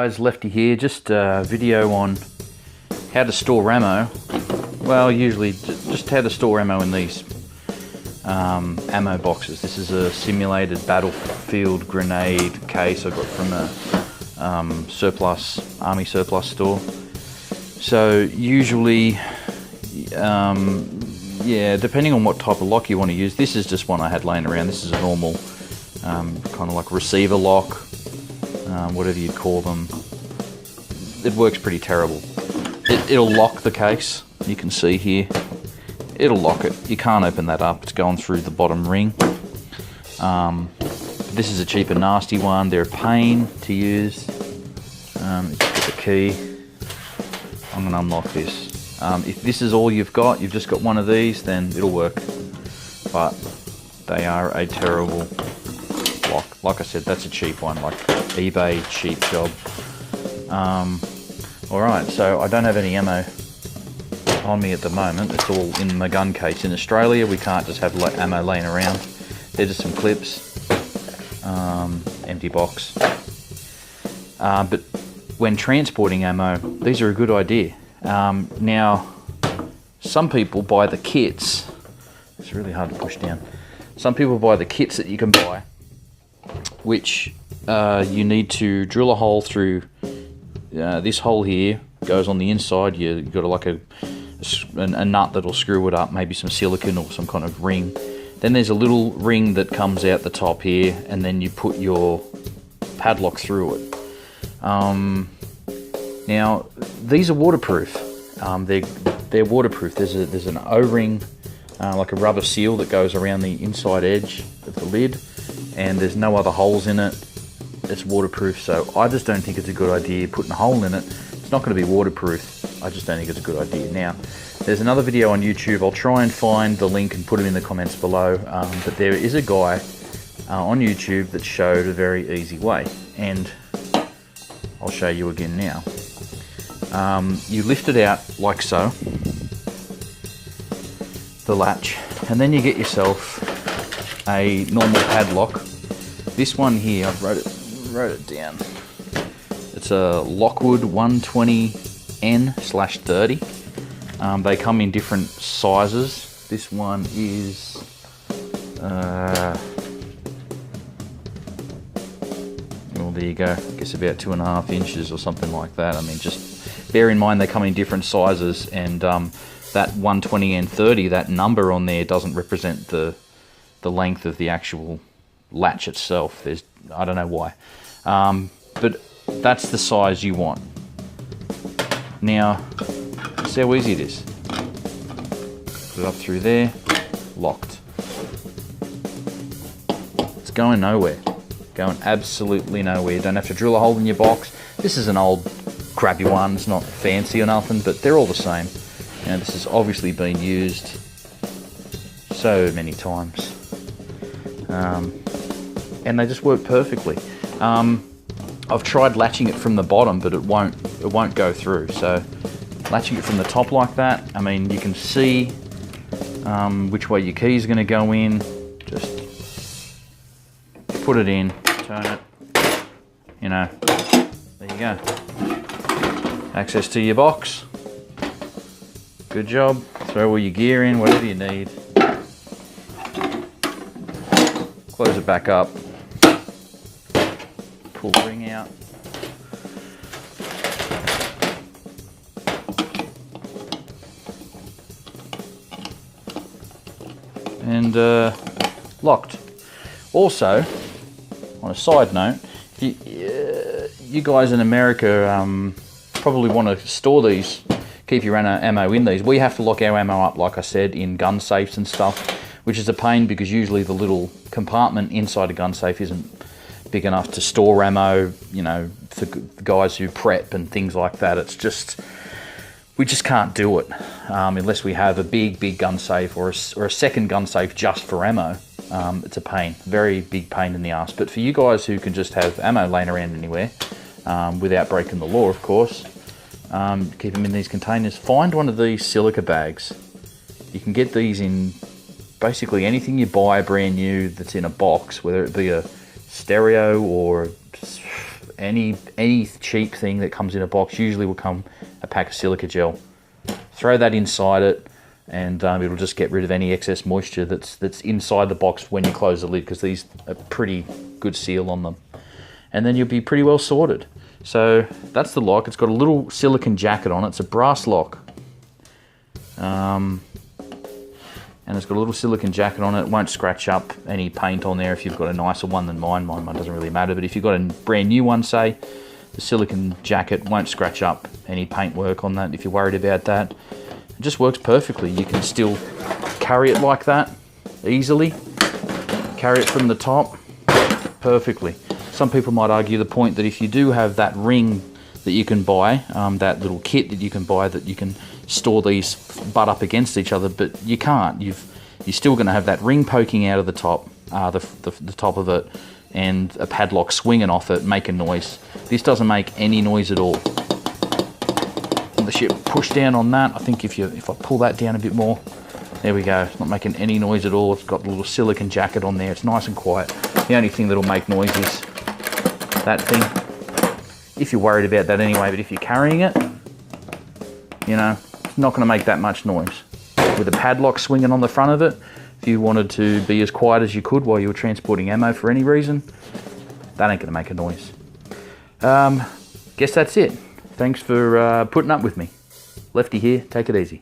guys, Lefty here, just a video on how to store ammo. Well, usually just how to store ammo in these ammo boxes. This is a simulated battlefield grenade case I got from a army surplus store. So usually, yeah, depending on what type of lock you want to use, this is just one I had laying around. This is a normal kind of like receiver lock, whatever you'd call them. It works pretty terrible. It'll lock the case. You can see here, it'll lock it. You can't open that up. It's going through the bottom ring. This is a cheaper, nasty one. They're a pain to use. Get the key. I'm going to unlock this. If this is all you've just got one of these, then it'll work. But they are a terrible lock. Like I said, that's a cheap one, like eBay cheap job. Alright, so I don't have any ammo on me at the moment. It's all in my gun case. In Australia, we can't just have ammo laying around. They're just some clips. Empty box. But when transporting ammo, these are a good idea. Now, some people buy the kits. It's really hard to push down. Some people buy the kits that you can buy, which you need to drill a hole through. This hole here goes on the inside. You've got like a nut that'll screw it up, maybe some silicone or some kind of ring. Then there's a little ring that comes out the top here, and then you put your padlock through it. Now, these are waterproof. They're waterproof. There's an O-ring, like a rubber seal that goes around the inside edge of the lid, and there's no other holes in it. It's waterproof, so I just don't think it's a good idea putting a hole in it. It's not going to be waterproof. I just don't think it's a good idea. Now, there's another video on YouTube. I'll try and find the link and put it in the comments below. But there is a guy on YouTube that showed a very easy way, and I'll show you again now. You lift it out like so, the latch, and then you get yourself a normal padlock. This one here, I've wrote it down. It's a Lockwood 120N/30. They come in different sizes. This one is well, there you go. I guess about 2.5 inches or something like that. I mean, just bear in mind they come in different sizes, and that 120N/30, that number on there doesn't represent the length of the actual latch itself. I don't know why, but that's the size you want. Now, see how easy it is. Put it up through there, locked. It's going nowhere. Going absolutely nowhere. You don't have to drill a hole in your box. This is an old crappy one. It's not fancy or nothing, but they're all the same. Now, this has obviously been used so many times. And they just work perfectly. I've tried latching it from the bottom, but it won't go through. So latching it from the top like that, I mean, you can see which way your key is going to go in. Just put it in, turn it, you know, there you go. Access to your box. Good job. Throw all your gear in, whatever you need. Close it back up. Pull the ring out. And locked. Also, on a side note, you guys in America probably want to store these, keep your ammo in these. We have to lock our ammo up, like I said, in gun safes and stuff, which is a pain because usually the little compartment inside a gun safe isn't big enough to store ammo, you know, for guys who prep and things like that. It's just, we just can't do it unless we have a big gun safe or a second gun safe just for ammo. It's a pain, very big pain in the ass. But for you guys who can just have ammo laying around anywhere, without breaking the law, of course, keep them in these containers. Find one of these silica bags. You can get these in basically anything you buy brand new that's in a box, whether it be a stereo or any cheap thing that comes in a box usually will come a pack of silica gel. Throw that inside it, and it'll just get rid of any excess moisture that's inside the box when you close the lid, because these are pretty good seal on them. And then you'll be pretty well sorted. So that's the lock. It's got a little silicone jacket on it. It's a brass lock. And it's got a little silicone jacket on it. It won't scratch up any paint on there if you've got a nicer one than mine. Mine doesn't really matter, but if you've got a brand new one, say, the silicone jacket won't scratch up any paint work on that if you're worried about that. It just works perfectly. You can still carry it like that easily. Carry it from the top perfectly. Some people might argue the point that if you do have that ring that you can buy, that little kit that you can buy, that you can store these butt up against each other, but you can't. You're still going to have that ring poking out of the top, the top of it, and a padlock swinging off it, making noise. This doesn't make any noise at all. Unless you push down on that, I think if I pull that down a bit more, there we go. It's not making any noise at all. It's got a little silicone jacket on there. It's nice and quiet. The only thing that'll make noise is that thing, if you're worried about that anyway. But if you're carrying it, you know, it's not going to make that much noise. With a padlock swinging on the front of it, if you wanted to be as quiet as you could while you were transporting ammo for any reason, that ain't going to make a noise. Guess that's it. Thanks for putting up with me. Lefty here, take it easy.